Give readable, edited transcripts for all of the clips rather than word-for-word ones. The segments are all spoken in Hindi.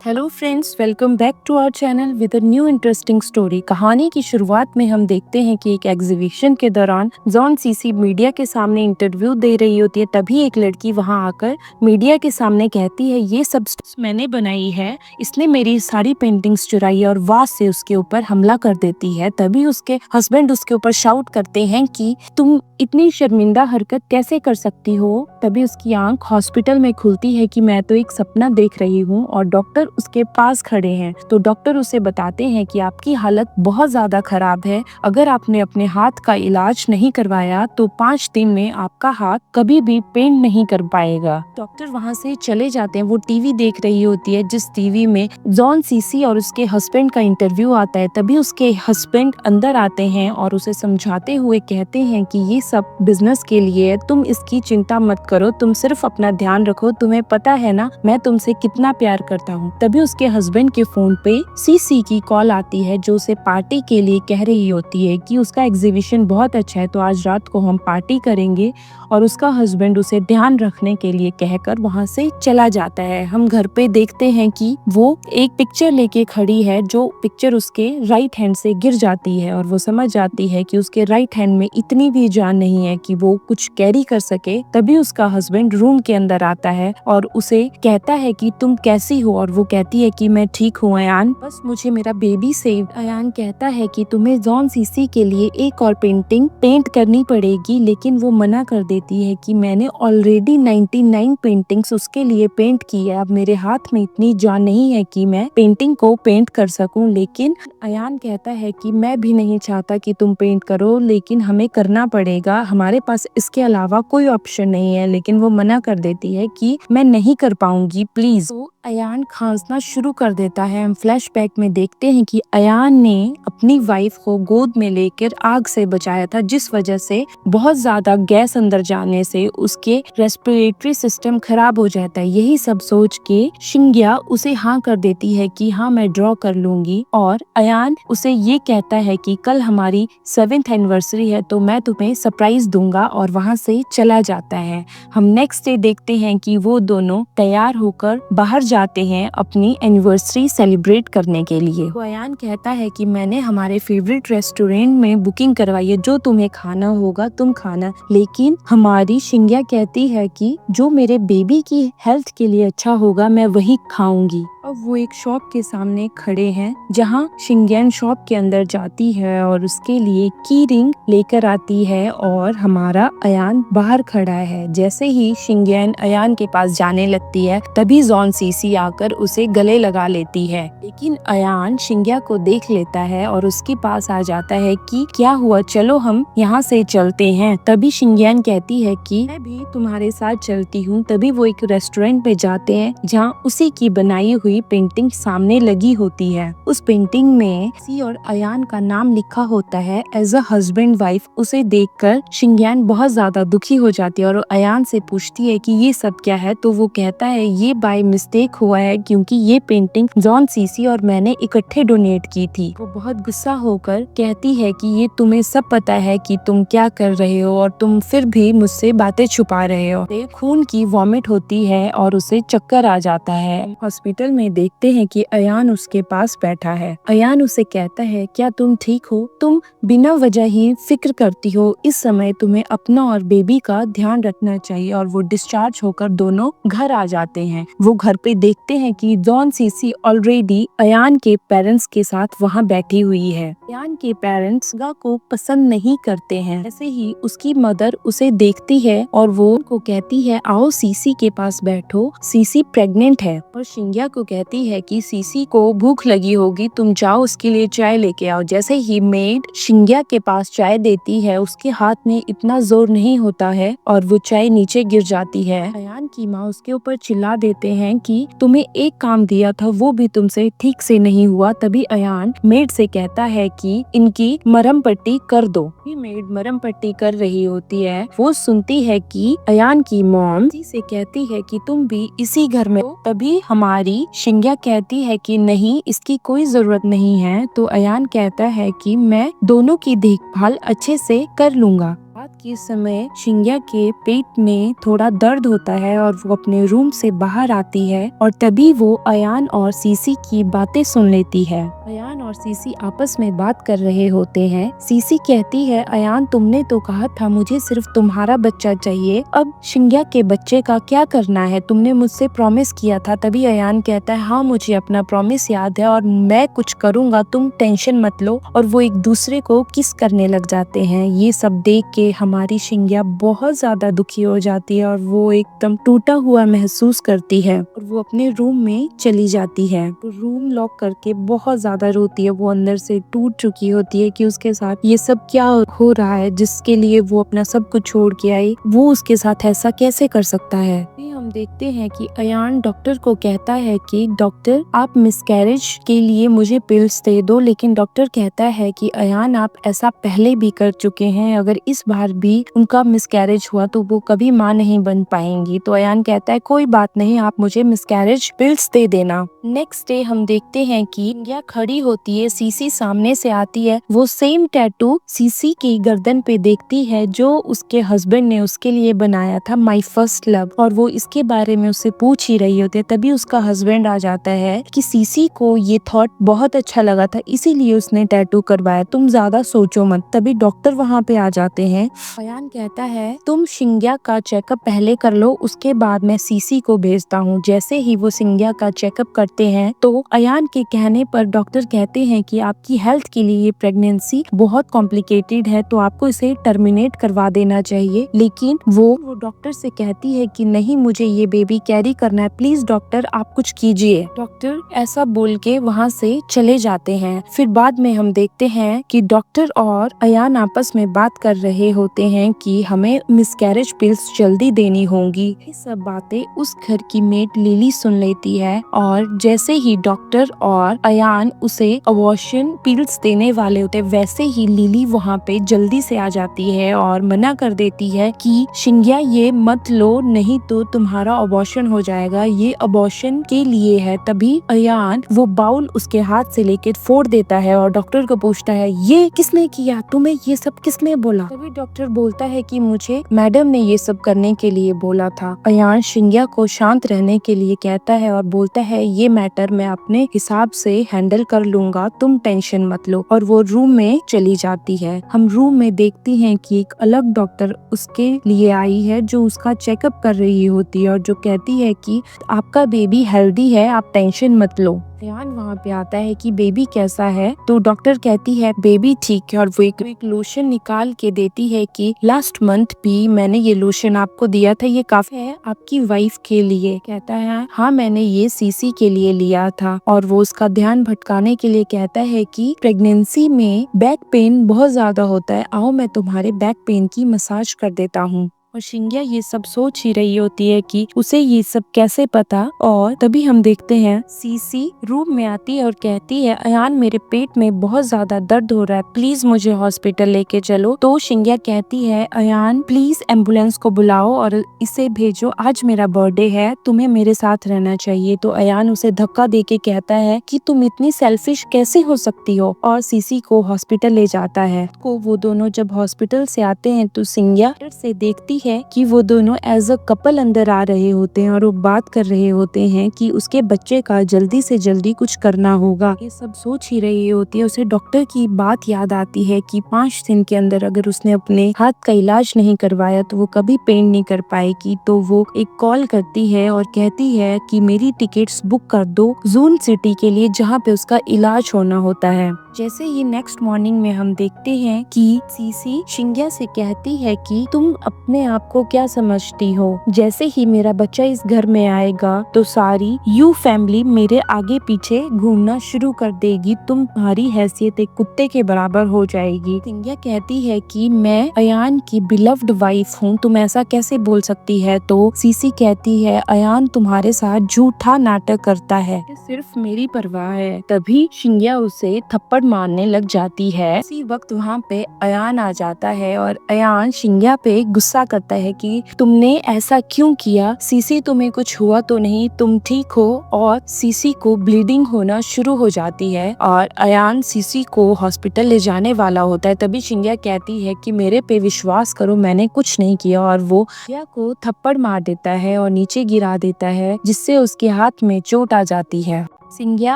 Hello friends, welcome back to our channel with a new interesting story. कहानी की शुरुआत में हम देखते हैं कि एक एग्जीबिशन के दौरान जॉन सीसी मीडिया के सामने इंटरव्यू दे रही होती है। तभी एक लड़की वहां आकर मीडिया के सामने कहती है, ये सब मैंने बनाई है, इसने मेरी सारी पेंटिंग्स चुराई है, और वास से उसके ऊपर हमला कर देती है। तभी उसके हस्बैंड उसके ऊपर शाउट करते हैं कि तुम इतनी शर्मिंदा हरकत कैसे कर सकती हो। तभी उसकी आंख हॉस्पिटल में खुलती है कि मैं तो एक सपना देख रही हूँ, और डॉक्टर उसके पास खड़े हैं। तो डॉक्टर उसे बताते हैं कि आपकी हालत बहुत ज्यादा खराब है, अगर आपने अपने हाथ का इलाज नहीं करवाया तो 5 दिन में आपका हाथ कभी भी पेंट नहीं कर पाएगा। डॉक्टर वहाँ से चले जाते हैं। वो टीवी देख रही होती है, जिस टीवी में जॉन सीसी और उसके हस्बैंड का इंटरव्यू आता है। तभी उसके हस्बैंड अंदर आते हैं और उसे समझाते हुए कहते हैं कि ये सब बिजनेस के लिए है, तुम इसकी चिंता मत करो, तुम सिर्फ अपना ध्यान रखो, तुम्हें पता है ना मैं तुमसे कितना प्यार करता हूँ। तभी उसके हस्बैंड के फोन पे सीसी की कॉल आती है, जो उसे पार्टी के लिए कह रही होती है कि उसका एग्जीबिशन बहुत अच्छा है, तो आज रात को हम पार्टी करेंगे। और उसका हस्बैंड उसे ध्यान रखने के लिए कहकर वहाँ से चला जाता है। हम घर पे देखते हैं कि वो एक पिक्चर लेके खड़ी है, जो पिक्चर उसके राइट हैंड से गिर जाती है, और वो समझ जाती है कि उसके राइट हैंड में इतनी भी जान नहीं है कि वो कुछ कैरी कर सके। तभी उसका हस्बैंड रूम के अंदर आता है और उसे कहता है कि तुम कैसी हो, और वो कहती है कि मैं ठीक हूँ अयान, बस मुझे मेरा बेबी सेव। अयान कहता है कि तुम्हें जॉन सीसी के लिए एक और पेंटिंग पेंट करनी पड़ेगी, लेकिन वो मना कर देती है कि मैंने ऑलरेडी 99 पेंटिंग्स उसके लिए पेंट की है, अब मेरे हाथ में इतनी जान नहीं है कि मैं पेंटिंग को पेंट कर सकूं। लेकिन अयान कहता है कि मैं भी नहीं चाहता कि तुम पेंट करो, लेकिन हमें करना पड़ेगा, हमारे पास इसके अलावा कोई ऑप्शन नहीं है। लेकिन वो मना कर देती है कि मैं नहीं कर पाऊंगी, प्लीज। तो अयान खांसना शुरू कर देता है। हम फ्लैशबैक में देखते हैं कि अयान ने अपनी वाइफ को गोद में लेकर आग से बचाया था, जिस वजह से बहुत ज्यादा गैस अंदर जाने से उसके रेस्पिरेटरी सिस्टम खराब हो जाता है। यही सब सोच के शिंग्या उसे हाँ कर देती है कि हाँ मैं ड्रॉ कर लूंगी, और अयान उसे ये कहता है कि कल हमारी 7th एनिवर्सरी है, तो मैं तुम्हें सरप्राइज दूंगा, और वहाँ से चला जाता है। हम नेक्स्ट डे देखते हैं कि वो दोनों तैयार होकर बाहर जाते हैं अपनी एनिवर्सरी सेलिब्रेट करने के लिए। तो अयान कहता है कि मैंने हमारे फेवरेट रेस्टोरेंट में बुकिंग करवाई है, जो तुम्हें खाना होगा तुम खाना। लेकिन हमारी शिंग्या कहती है कि जो मेरे बेबी की हेल्थ के लिए अच्छा होगा मैं वही खाऊंगी। अब वो एक शॉप के सामने खड़े हैं, जहाँ शिंग्यन शॉप के अंदर जाती है और उसके लिए की रिंग लेकर आती है, और हमारा अयान बाहर खड़ा है। जैसे ही शिंग्यन अयान के पास जाने लगती है, तभी जॉन सीसी आकर उसे गले लगा लेती है। लेकिन अयान शिंग्या को देख लेता है और उसके पास आ जाता है कि क्या हुआ, चलो हम यहाँ से चलते हैं। तभी शिंग्यन कहती है कि मैं भी तुम्हारे साथ चलती हूँ। तभी वो एक रेस्टोरेंट पे जाते हैं, जहाँ उसी की बनाई हुई पेंटिंग सामने लगी होती है। उस पेंटिंग में सी और अयान का नाम लिखा होता है एज अ हस्बैंड वाइफ। उसे देखकर शिंग्यान बहुत ज्यादा दुखी हो जाती है और अयान से पूछती है कि ये सब क्या है। तो वो कहता है ये बाय मिस्टेक हुआ है, क्योंकि ये पेंटिंग जॉन सीसी और मैंने इकट्ठे डोनेट की थी। वो बहुत गुस्सा होकर कहती है कि ये तुम्हें सब पता है कि तुम क्या कर रहे हो, और तुम फिर भी मुझसे बातें छुपा रहे हो। खून की वॉमिट होती है और उसे चक्कर आ जाता है। हॉस्पिटल में देखते हैं कि अयान उसके पास बैठा है। अयान उसे कहता है क्या तुम ठीक हो, तुम बिना वजह ही फिक्र करती हो, इस समय तुम्हें अपना और बेबी का ध्यान रखना चाहिए। और वो डिस्चार्ज होकर दोनों घर आ जाते हैं। वो घर पे देखते हैं कि जॉन सीसी ऑलरेडी अयान के पेरेंट्स के साथ वहाँ बैठी हुई है। अयान के पेरेंट्स गा को पसंद नहीं करते हैं। ऐसे ही उसकी मदर उसे देखती है और वो उनको कहती है आओ सीसी के पास बैठो, सीसी प्रेग्नेंट है। और शिंग्या को कहती है कि सीसी को भूख लगी होगी, तुम जाओ उसके लिए चाय लेके आओ। जैसे ही मेड शिंग्या के पास चाय देती है, उसके हाथ में इतना जोर नहीं होता है और वो चाय नीचे गिर जाती है। अयान की माँ उसके ऊपर चिल्ला देते हैं कि तुम्हें एक काम दिया था वो भी तुमसे ठीक से नहीं हुआ। तभी अयान मेड से कहता है कि इनकी मरहम पट्टी कर दो। मेड मरहम पट्टी कर रही होती है। वो सुनती है कि अयान की मॉम से कहती है कि तुम भी इसी घर में। तभी हमारी शिंग्या कहती है कि नहीं, इसकी कोई जरूरत नहीं है। तो अयान कहता है कि मैं दोनों की देखभाल अच्छे से कर लूंगा। बात के समय शिंग्या के पेट में थोड़ा दर्द होता है और वो अपने रूम से बाहर आती है और तभी वो अयान और सीसी की बातें सुन लेती है। अयान और सीसी आपस में बात कर रहे होते हैं। सीसी कहती है, अयान तुमने तो कहा था मुझे सिर्फ तुम्हारा बच्चा चाहिए, अब शिंग्या के बच्चे का क्या करना है? तुमने मुझसे प्रॉमिस किया था। तभी अयान कहता है, हाँ मुझे अपना प्रॉमिस याद है और मैं कुछ करूंगा, तुम टेंशन मत लो। और वो एक दूसरे को किस करने लग जाते हैं। ये सब देख के हमारी शिंग्या बहुत ज्यादा दुखी हो जाती है और वो एकदम टूटा हुआ महसूस करती है और वो अपने रूम में चली जाती है। वो रूम लॉक करके बहुत ज्यादा रोती है। वो अंदर से टूट चुकी होती है कि उसके साथ ये सब क्या हो रहा है, जिसके लिए वो अपना सब कुछ छोड़ के आई, वो उसके साथ ऐसा कैसे कर सकता है। हम देखते हैं कि अयान डॉक्टर को कहता है कि डॉक्टर आप मिसकैरेज के लिए मुझे पिल्स दे दो, लेकिन डॉक्टर कहता है कि अयान आप ऐसा पहले भी कर चुके हैं, अगर इस बार भी उनका मिसकैरेज हुआ तो वो कभी माँ नहीं बन पाएंगी। तो अयान कहता है कोई बात नहीं, आप मुझे मिसकैरेज पिल्स दे देना। नेक्स्ट डे हम देखते हैं कि शिंग्या खड़ी होती है, सीसी सामने से आती है, वो सेम टैटू सीसी की गर्दन पे देखती है जो उसके हस्बैंड ने उसके लिए बनाया था, माई फर्स्ट लव, और वो इसके बारे में उससे पूछ ही रही होती है। तभी उसका हस्बैंड आ जाता है कि सीसी को ये थॉट बहुत अच्छा लगा था, इसीलिए उसने टैटू करवाया, तुम ज्यादा सोचो मत। तभी डॉक्टर वहाँ पे आ जाते हैं। अयान कहता है तुम शिंग्या का चेकअप पहले कर लो, उसके बाद मैं सीसी को भेजता हूँ। जैसे ही वो शिंग्या का चेकअप करते हैं तो अयान के कहने पर डॉक्टर कहते हैं कि आपकी हेल्थ के लिए ये प्रेगनेंसी बहुत कॉम्प्लिकेटेड है, तो आपको इसे टर्मिनेट करवा देना चाहिए। लेकिन वो डॉक्टर से कहती है कि नहीं, मुझे ये बेबी कैरी करना है, प्लीज डॉक्टर आप कुछ कीजिए। डॉक्टर ऐसा बोल के वहाँ से चले जाते हैं। फिर बाद में हम देखते हैं कि डॉक्टर और अयान आपस में बात कर रहे होते हैं कि हमें मिसकैरेज पिल्स जल्दी देनी होंगी। ये सब बातें उस घर की मेड लिली सुन लेती है और जैसे ही डॉक्टर और अयान उसे अबॉर्शन पिल्स देने वाले होते, वैसे ही लिली वहाँ पे जल्दी से आ जाती है और मना कर देती है कि शिंग्या ये मत लो, नहीं तो तुम्हारा अबॉर्शन हो जाएगा, ये अबॉर्शन के लिए है। तभी अयान वो बाउल उसके हाथ से लेके फोड़ देता है और डॉक्टर को पूछता है ये किसने किया, तुम्हें ये सब किसने बोला। तभी डॉक्टर बोलता है कि मुझे मैडम ने ये सब करने के लिए बोला था। अयान शिंग्या को शांत रहने के लिए कहता है और बोलता है ये मैटर मैं अपने हिसाब से हैंडल कर लूंगा, तुम टेंशन मत लो। और वो रूम में चली जाती है। हम रूम में देखती हैं कि एक अलग डॉक्टर उसके लिए आई है जो उसका चेकअप कर रही होती है और जो कहती है कि आपका बेबी हेल्दी है, आप टेंशन मत लो। अयान वहाँ पे आता है कि बेबी कैसा है, तो डॉक्टर कहती है बेबी ठीक है और वो एक लोशन निकाल के देती है कि लास्ट मंथ भी मैंने ये लोशन आपको दिया था, ये काफी है आपकी वाइफ के लिए। कहता है हाँ मैंने ये सीसी के लिए लिया था। और वो उसका ध्यान भटकाने के लिए कहता है कि प्रेगनेंसी में बैक पेन बहुत ज्यादा होता है, आओ मैं तुम्हारे बैक पेन की मसाज कर देता हूँ। और शिंग्या ये सब सोच ही रही होती है कि उसे ये सब कैसे पता। और तभी हम देखते हैं सीसी रूम में आती है और कहती है अयान मेरे पेट में बहुत ज्यादा दर्द हो रहा है, प्लीज मुझे हॉस्पिटल लेके चलो। तो शिंग्या कहती है अयान प्लीज एम्बुलेंस को बुलाओ और इसे भेजो, आज मेरा बर्थडे है, तुम्हें मेरे साथ रहना चाहिए। तो अयान उसे धक्का दे के कहता है कि तुम इतनी सेल्फिश कैसे हो सकती हो, और सीसी को हॉस्पिटल ले जाता है। वो दोनों जब हॉस्पिटल से आते हैं तो शिंग्या से देखती है कि वो दोनों एज अ कपल अंदर आ रहे होते हैं और वो बात कर रहे होते हैं कि उसके बच्चे का जल्दी से जल्दी कुछ करना होगा। ये सब सोच ही रही होती है। उसे डॉक्टर की बात याद आती है कि 5 दिन के अंदर अगर उसने अपने हाथ का इलाज नहीं करवाया तो वो कभी पेंट नहीं कर पाएगी। तो वो एक कॉल करती है और कहती है कि मेरी टिकट्स बुक कर दो जून सिटी के लिए, जहाँ पे उसका इलाज होना होता है। जैसे ही नेक्स्ट मॉर्निंग में हम देखते हैं कि सीसी शिंग्या से कहती है कि तुम अपने आप को क्या समझती हो, जैसे ही मेरा बच्चा इस घर में आएगा तो सारी यू फैमिली मेरे आगे पीछे घूमना शुरू कर देगी, तुम्हारी हैसियत एक कुत्ते के बराबर हो जाएगी। शिंग्या कहती है कि मैं अयान की बिलव्ड वाइफ हूँ, तुम ऐसा कैसे बोल सकती है। तो सीसी कहती है अयान तुम्हारे साथ झूठा नाटक करता है, सिर्फ मेरी परवाह है। तभी शिंग्या उसे थप्पड़ मारने लग जाती है। इसी वक्त वहाँ पे अयान आ जाता है और अयान शिंग्या पे गुस्सा करता है कि तुमने ऐसा क्यों किया, सीसी तुम्हें कुछ हुआ तो नहीं, तुम ठीक हो। और सीसी को ब्लीडिंग होना शुरू हो जाती है और अयान सीसी को हॉस्पिटल ले जाने वाला होता है। तभी शिंग्या कहती है कि मेरे पे विश्वास करो, मैंने कुछ नहीं किया। और वो शिंग्या को थप्पड़ मार देता है और नीचे गिरा देता है, जिससे उसके हाथ में चोट आ जाती है। सिंग्या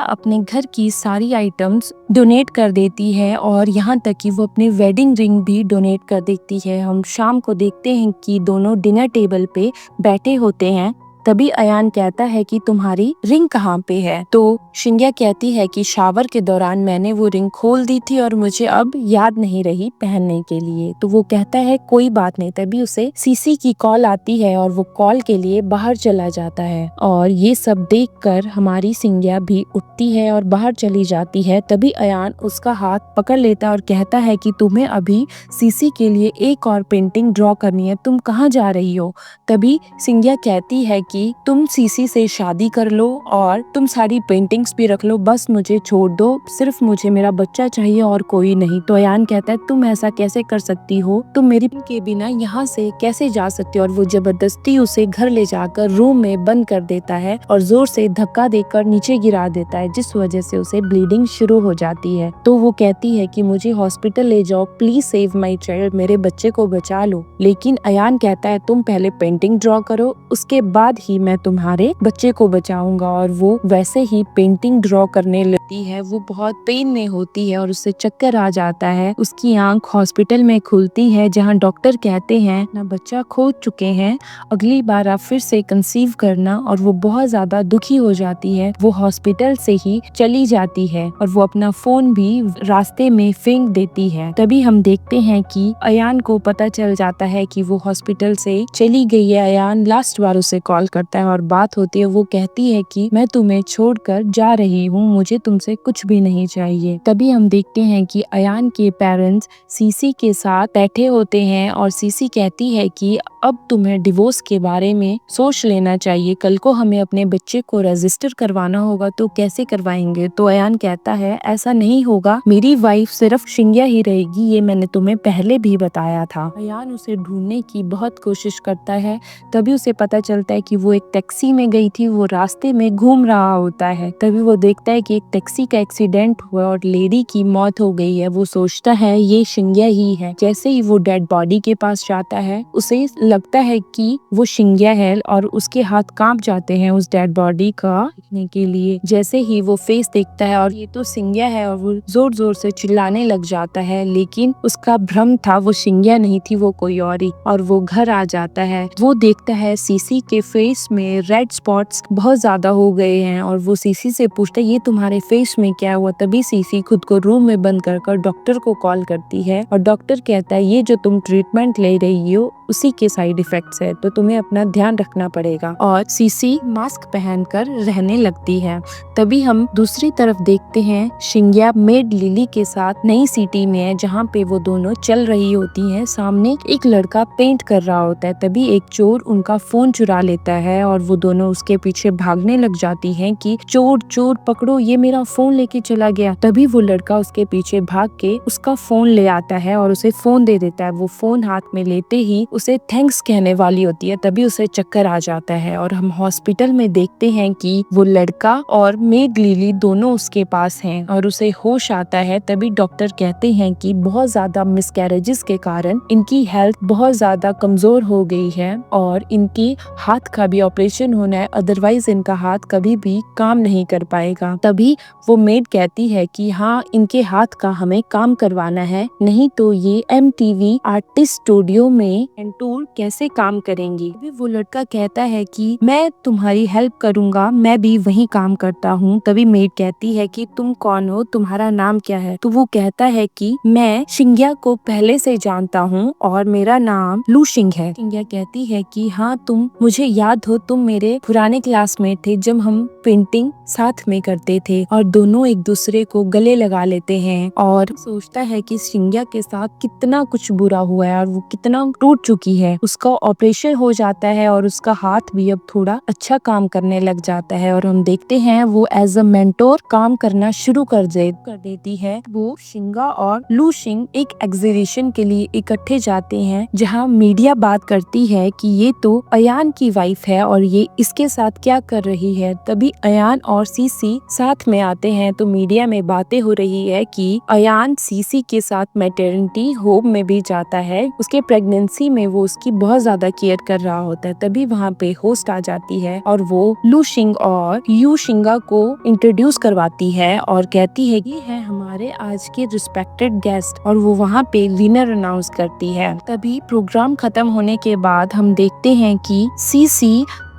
अपने घर की सारी आइटम्स डोनेट कर देती है और यहाँ तक कि वो अपने वेडिंग रिंग भी डोनेट कर देती है। हम शाम को देखते हैं कि दोनों डिनर टेबल पे बैठे होते हैं। तभी अयान कहता है कि तुम्हारी रिंग कहाँ पे है। तो शिंग्या कहती है कि शावर के दौरान मैंने वो रिंग खोल दी थी और मुझे अब याद नहीं रही पहनने के लिए। तो वो कहता है कोई बात नहीं। तभी उसे सीसी की कॉल आती है और वो कॉल के लिए बाहर चला जाता है और ये सब देखकर हमारी सिंग्या भी उठती है और बाहर चली जाती है। तभी अयान उसका हाथ पकड़ लेता है और कहता है कि तुम्हें अभी सीसी के लिए एक और पेंटिंग ड्रॉ करनी है, तुम कहाँ जा रही हो। तभी सिंग्या कहती है कि तुम सीसी से शादी कर लो और तुम सारी पेंटिंग्स भी रख लो, बस मुझे छोड़ दो, सिर्फ मुझे मेरा बच्चा चाहिए और कोई नहीं। तो अयान कहता है तुम ऐसा कैसे कर सकती हो, तुम मेरी के बिना यहाँ से कैसे जा सकती हो। और वो जबरदस्ती उसे घर ले जाकर रूम में बंद कर देता है और जोर से धक्का देकर नीचे गिरा देता है, जिस वजह से उसे ब्लीडिंग शुरू हो जाती है। तो वो कहती है कि मुझे हॉस्पिटल ले जाओ, प्लीज सेव माई चाइल्ड, मेरे बच्चे को बचा लो। लेकिन अयान कहता है तुम पहले पेंटिंग ड्रॉ करो, उसके बाद ही मैं तुम्हारे बच्चे को बचाऊंगा। और वो वैसे ही पेंटिंग ड्रॉ करने लगती है। वो बहुत पेन में होती है और उससे चक्कर आ जाता है। उसकी आंख हॉस्पिटल में खुलती है जहां डॉक्टर कहते हैं ना बच्चा खो चुके हैं, अगली बार आप फिर से कंसीव करना। और वो बहुत ज्यादा दुखी हो जाती है। वो हॉस्पिटल से ही चली जाती है और वो अपना फोन भी रास्ते में फेंक देती है। तभी हम देखते हैं कि अयान को पता चल जाता है कि वो हॉस्पिटल से चली गई है। अयान लास्ट बार उसे कॉल करता है और बात होती है। वो कहती है कि मैं तुम्हें छोड़कर जा रही हूँ, मुझे तुमसे कुछ भी नहीं चाहिए। तभी हम देखते हैं कि अयान के पेरेंट्स सीसी के साथ बैठे होते हैं और सीसी कहती है कि अब तुम्हें डिवोर्स के बारे में सोच लेना चाहिए, कल को हमें अपने बच्चे को रजिस्टर करवाना होगा तो कैसे करवाएंगे। तो अयान कहता है ऐसा नहीं होगा, मेरी वाइफ सिर्फ शिंग्या ही रहेगी, ये मैंने तुम्हें पहले भी बताया था। अयान उसे ढूंढने की बहुत कोशिश करता है। तभी उसे पता चलता है कि वो एक टैक्सी में गई थी, वो रास्ते में घूम रहा होता है। तभी वो देखता है कि एक टैक्सी का एक्सीडेंट हुआ और लेडी की मौत हो गई है। वो सोचता है ये शिंग्या ही है। जैसे ही वो डेड बॉडी के पास जाता है उसे लगता है कि वो शिंग्या है और उसके हाथ कांप जाते हैं उस डेड बॉडी का देखने के लिए। जैसे ही वो फेस देखता है और ये तो शिंग्या है और वो जोर जोर से चिल्लाने लग जाता है, लेकिन उसका भ्रम था, वो शिंग्या नहीं थी, वो कोई और ही। और वो घर आ जाता है। वो देखता है सीसी के फेस में रेड स्पॉट्स बहुत ज्यादा हो गए हैं और वो सीसी से पूछता है ये तुम्हारे फेस में क्या हुआ। तभी सीसी खुद को रूम में बंद कर डॉक्टर को कॉल करती है और डॉक्टर कहता है ये जो तुम ट्रीटमेंट ले रही हो उसी के साइड इफेक्ट्स है, तो तुम्हें अपना ध्यान रखना पड़ेगा। और सीसी मास्क पहनकर रहने लगती है। तभी हम दूसरी तरफ देखते हैं शिंग्या मेड लिली के साथ नई सिटी में है, जहाँ पे वो दोनों चल रही होती हैं। सामने एक लड़का पेंट कर रहा होता है। तभी एक चोर उनका फोन चुरा लेता है और वो दोनों उसके पीछे भागने लग जाती हैं कि चोर चोर पकड़ो, ये मेरा फोन लेके चला गया। तभी वो लड़का उसके पीछे भाग के उसका फोन ले आता है और उसे फोन दे देता है। वो फोन हाथ में लेते ही उसे थैंक्स कहने वाली होती है। तभी उसे चक्कर आ जाता है और हम हॉस्पिटल में देखते हैं कि वो लड़का और मेड लिली दोनों उसके पास हैं और उसे होश आता है। तभी डॉक्टर कहते हैं कि बहुत ज्यादा मिसकैरेजेस के कारण इनकी हेल्थ बहुत ज्यादा कमजोर हो गई है और इनकी हाथ का भी ऑपरेशन होना है, अदरवाइज इनका हाथ कभी भी काम नहीं कर पाएगा। तभी वो मेड कहती है कि हाँ, इनके हाथ का हमें काम करवाना है, नहीं तो ये MTV आर्टिस्ट स्टूडियो में टूर कैसे काम करेंगी। तभी वो लड़का कहता है कि मैं तुम्हारी हेल्प करूंगा, मैं भी वही काम करता हूँ। तभी मेड कहती है कि तुम कौन हो, तुम्हारा नाम क्या है। तो वो कहता है कि मैं शिंग्या को पहले से जानता हूँ और मेरा नाम लू सिंह है। शिंग्या कहती है कि हाँ, तुम मुझे याद याद हो तुम मेरे पुराने क्लासमेट थे जब हम पेंटिंग साथ में करते थे। और दोनों एक दूसरे को गले लगा लेते हैं और सोचता है कि शिंग्या के साथ कितना कुछ बुरा हुआ है और वो कितना टूट चुकी है। उसका ऑपरेशन हो जाता है और उसका हाथ भी अब थोड़ा अच्छा काम करने लग जाता है और हम देखते हैं वो एज अ मेंटोर काम करना शुरू कर देती है। वो शिंगा और लू शिंग एक एग्जीबिशन के लिए इकट्ठे जाते हैं जहाँ मीडिया बात करती है कि ये तो अयान की वाइफ है और ये इसके साथ क्या कर रही है। तभी अयान और सीसी साथ में आते हैं तो मीडिया में बातें हो रही है कि अयान सीसी के साथ मैटरनिटी होम में भी जाता है। उसके प्रेगनेंसी में वो उसकी बहुत ज्यादा केयर कर रहा होता है। तभी वहाँ पे होस्ट आ जाती है और वो लू शिंग और यू शिंगा को इंट्रोड्यूस करवाती है और कहती है कि है हमारे आज के रिस्पेक्टेड गेस्ट और वो वहाँ पे विनर अनाउंस करती है। तभी प्रोग्राम खत्म होने के बाद हम देखते हैं कि सीसी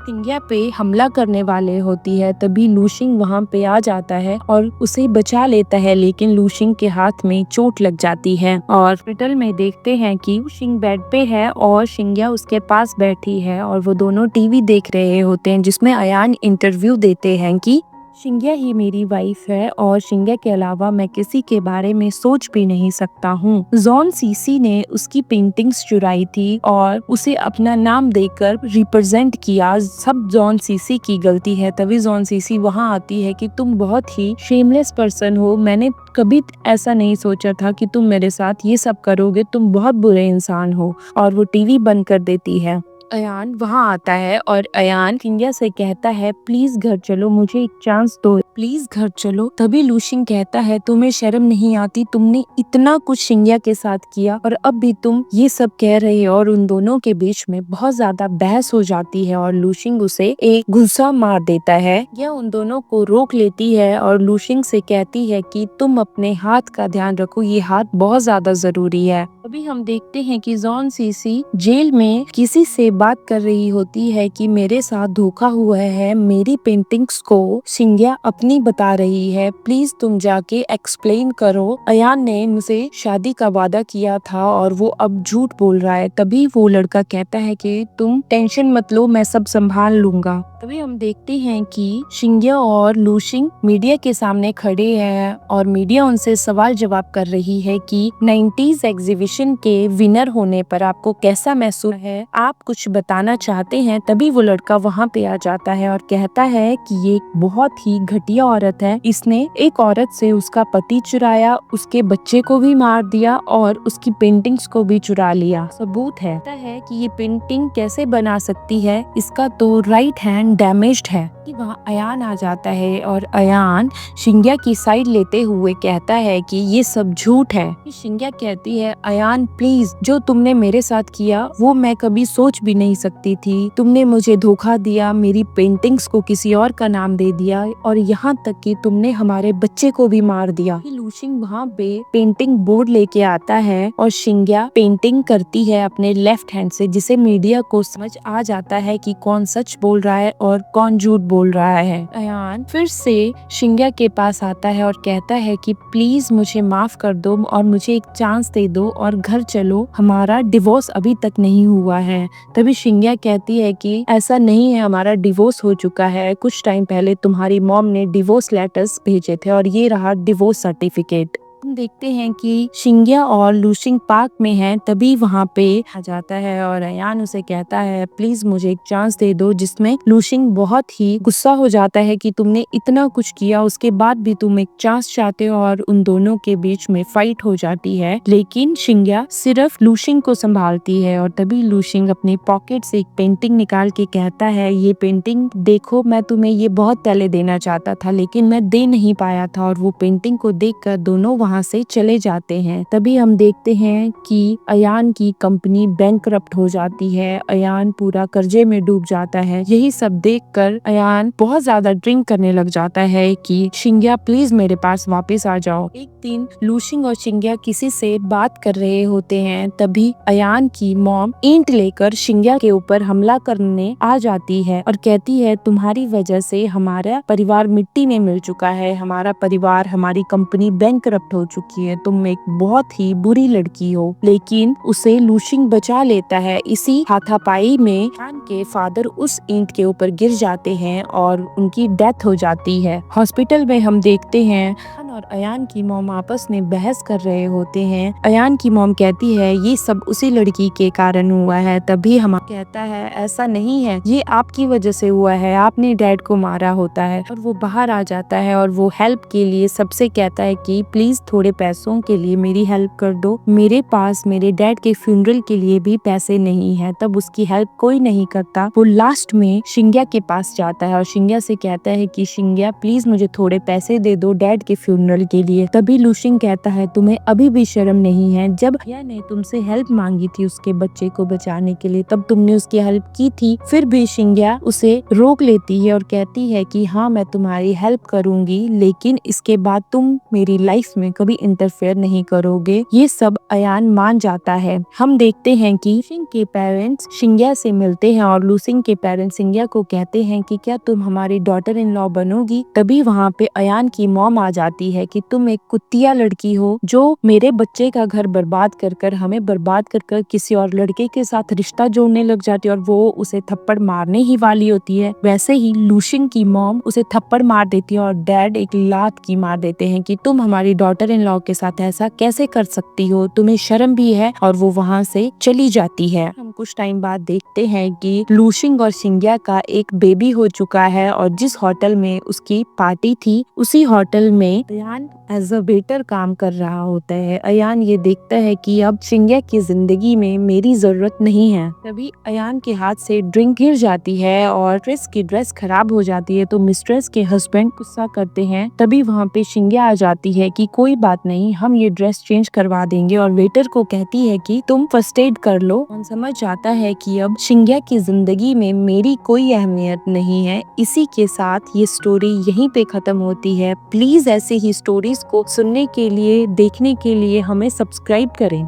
शिंग्या पे हमला करने वाले होती है। तभी लूशिंग वहाँ पे आ जाता है और उसे बचा लेता है, लेकिन लूशिंग के हाथ में चोट लग जाती है। और हॉस्पिटल में देखते हैं कि लूशिंग बेड पे है और शिंग्या उसके पास बैठी है और वो दोनों टीवी देख रहे होते हैं जिसमें अयान इंटरव्यू देते हैं कि शिंग्या ही मेरी वाइफ है और शिंग्या के अलावा मैं किसी के बारे में सोच भी नहीं सकता हूँ। जॉन सीसी ने उसकी पेंटिंग्स चुराई थी और उसे अपना नाम देकर रिप्रेजेंट किया। सब जॉन सीसी की गलती है। तभी जॉन सीसी वहाँ आती है कि तुम बहुत ही शेमलेस पर्सन हो, मैंने कभी ऐसा नहीं सोचा था कि तुम मेरे साथ ये सब करोगे, तुम बहुत बुरे इंसान हो। और वो टीवी बंद कर देती है। अयान वहाँ आता है और अयान शिंग्या से कहता है प्लीज घर चलो, मुझे एक चांस दो, प्लीज घर चलो। तभी लूशिंग कहता है तुम्हें शर्म नहीं आती, तुमने इतना कुछ शिंग्या के साथ किया और अब भी तुम ये सब कह रहे हो। और उन दोनों के बीच में बहुत ज्यादा बहस हो जाती है और लूशिंग उसे एक गुस्सा मार देता है। यह उन दोनों को रोक लेती है और लूशिंग से कहती है कि तुम अपने हाथ का ध्यान रखो, ये हाथ बहुत ज्यादा जरूरी है। अभी हम देखते हैं कि जॉन सीसी जेल में किसी से बात कर रही होती है कि मेरे साथ धोखा हुआ है, मेरी पेंटिंग्स को शिंग्या अपनी बता रही है, प्लीज तुम जाके एक्सप्लेन करो। अयान ने मुझे शादी का वादा किया था और वो अब झूठ बोल रहा है। तभी वो लड़का कहता है कि तुम टेंशन मत लो, मैं सब संभाल लूंगा। तभी हम देखते हैं कि शिंग्या और लूशिंग मीडिया के सामने खड़े हैं और मीडिया उनसे सवाल जवाब कर रही है कि 90s एग्जीबिशन के विनर होने पर आपको कैसा महसूस है, आप कुछ बताना चाहते हैं। तभी वो लड़का वहाँ पे आ जाता है और कहता है कि ये बहुत ही घटिया औरत है, इसने एक औरत से उसका पति चुराया, उसके बच्चे को भी मार दिया और उसकी पेंटिंग्स को भी चुरा लिया। सबूत है कि ये पेंटिंग कैसे बना सकती है, इसका तो राइट हैंड डैमेज्ड है। कि वहाँ अयान आ जाता है और अयान शिंग्या की साइड लेते हुए कहता है कि ये सब झूठ है। शिंग्या कहती है अयान प्लीज, जो तुमने मेरे साथ किया वो मैं कभी सोच भी नहीं सकती थी। तुमने मुझे धोखा दिया, मेरी पेंटिंग्स को किसी और का नाम दे दिया और यहाँ तक कि तुमने हमारे बच्चे को भी मार दिया। लूशिंग वहाँ पे पेंटिंग बोर्ड लेके आता है और शिंग्या पेंटिंग करती है अपने लेफ्ट हैंड से, जिसे मीडिया को समझ आ जाता है कि कौन सच बोल रहा है और कौन झूठ बोल रहा है। अयान फिर से शिंग्या के पास आता है और कहता है कि प्लीज मुझे माफ कर दो और मुझे एक चांस दे दो और घर चलो, हमारा डिवोर्स अभी तक नहीं हुआ है। तभी शिंग्या कहती है कि ऐसा नहीं है, हमारा डिवोर्स हो चुका है, कुछ टाइम पहले तुम्हारी मॉम ने डिवोर्स लेटर्स भेजे थे और ये रहा डिवोर्स सर्टिफिकेट। हम देखते हैं कि शिंग्या और लूशिंग पार्क में हैं। तभी वहाँ पे आ जाता है और अयान उसे कहता है प्लीज मुझे एक चांस दे दो, जिसमें लूशिंग बहुत ही गुस्सा हो जाता है कि तुमने इतना कुछ किया, उसके बाद भी तुम एक चांस चाहते हो और उन दोनों के बीच में फाइट हो जाती है। लेकिन शिंग्या सिर्फ लूशिंग को संभालती है और तभी लूशिंग अपने पॉकेट से एक पेंटिंग निकाल के कहता है ये पेंटिंग देखो, मैं तुम्हें ये बहुत पहले देना चाहता था लेकिन मैं दे नहीं पाया था। और वो पेंटिंग को देखकर दोनों वहाँ से चले जाते हैं। तभी हम देखते हैं कि अयान की कंपनी बैंकरप्ट हो जाती है, अयान पूरा कर्जे में डूब जाता है। यही सब देखकर अयान बहुत ज्यादा ड्रिंक करने लग जाता है कि शिंग्या प्लीज मेरे पास वापस आ जाओ। एक दिन लूशिंग और शिंग्या किसी से बात कर रहे होते हैं। तभी अयान की मॉम ईंट लेकर शिंग्या के ऊपर हमला करने आ जाती है और कहती है तुम्हारी वजह से हमारा परिवार मिट्टी में मिल चुका है, हमारा परिवार, हमारी कंपनी बैंकरप्ट हो हो चुकी है, तुम एक बहुत ही बुरी लड़की हो। लेकिन उसे लूशिंग बचा लेता है। इसी हाथापाई में अयान के फादर उस ईंट के ऊपर गिर जाते हैं और उनकी डेथ हो जाती है। हॉस्पिटल में हम देखते हैं अयान और अयान की मॉम आपस में बहस कर रहे होते हैं। अयान की मॉम कहती है ये सब उसी लड़की के कारण हुआ है। तभी हम कहता है ऐसा नहीं है, ये आपकी वजह से हुआ है, आपने डैड को मारा होता है। और वो बाहर आ जाता है और वो हेल्प के लिए सबसे कहता है कि प्लीज थोड़े पैसों के लिए मेरी हेल्प कर दो, मेरे पास मेरे डैड के फ्यूनरल के लिए भी पैसे नहीं है। तब उसकी हेल्प कोई नहीं करता। वो लास्ट में शिंग्या के पास जाता है और शिंग्या से कहता है कि शिंग्या प्लीज मुझे थोड़े पैसे दे दो डैड के फ्यूनरल के लिए। तभी लूशिंग कहता है तुम्हें अभी भी शर्म नहीं है, जब भैया ने तुमसे हेल्प मांगी थी उसके बच्चे को बचाने के लिए तब तुमने उसकी हेल्प की थी। फिर भी शिंग्या उसे रोक लेती है और कहती है कि हाँ मैं तुम्हारी हेल्प करूंगी, लेकिन इसके बाद तुम मेरी लाइफ में कभी इंटरफेयर नहीं करोगे। ये सब अयान मान जाता है। हम देखते हैं कि लूसिंग के पेरेंट्स शिंग्या से मिलते हैं और लूसिंग के पेरेंट्स शिंग्या को कहते हैं कि क्या तुम हमारी डॉटर इन लॉ बनोगी। तभी वहाँ पे अयान की मॉम आ जाती है कि तुम एक कुत्तिया लड़की हो जो मेरे बच्चे का घर बर्बाद कर कर हमें बर्बाद कर कर किसी और लड़के के साथ रिश्ता जोड़ने लग जाती है और वो उसे थप्पड़ मारने ही वाली होती है। वैसे ही लूशिंग की मॉम उसे थप्पड़ मार देती है और डैड एक लात की मार देते हैं कि तुम हमारी डॉटर इन लॉ के साथ ऐसा कैसे कर सकती हो, तुम्हें शर्म भी है। और वो वहाँ से चली जाती है। हम कुछ टाइम बाद देखते हैं कि लूशिंग और शिंग्या का एक बेबी हो चुका है और जिस होटल में उसकी पार्टी थी उसी होटल में अयान एज अ वेटर काम कर रहा होता है। अयान ये देखता है कि अब शिंग्या की जिंदगी में मेरी जरूरत नहीं है। तभी अयान के हाथ से ड्रिंक गिर जाती है और मिस्ट्रेस की ड्रेस खराब हो जाती है तो मिस्ट्रेस के हस्बैंड गुस्सा करते हैं। तभी वहाँ पे शिंग्या आ जाती है कि कोई बात नहीं, हम ये ड्रेस चेंज करवा देंगे और वेटर को कहती है कि तुम फर्स्ट एड कर लो। और समझ आता है कि अब शिंग्या की जिंदगी में मेरी कोई अहमियत नहीं है। इसी के साथ ये स्टोरी यहीं पे खत्म होती है। प्लीज ऐसे ही स्टोरीज को सुनने के लिए, देखने के लिए हमें सब्सक्राइब करें।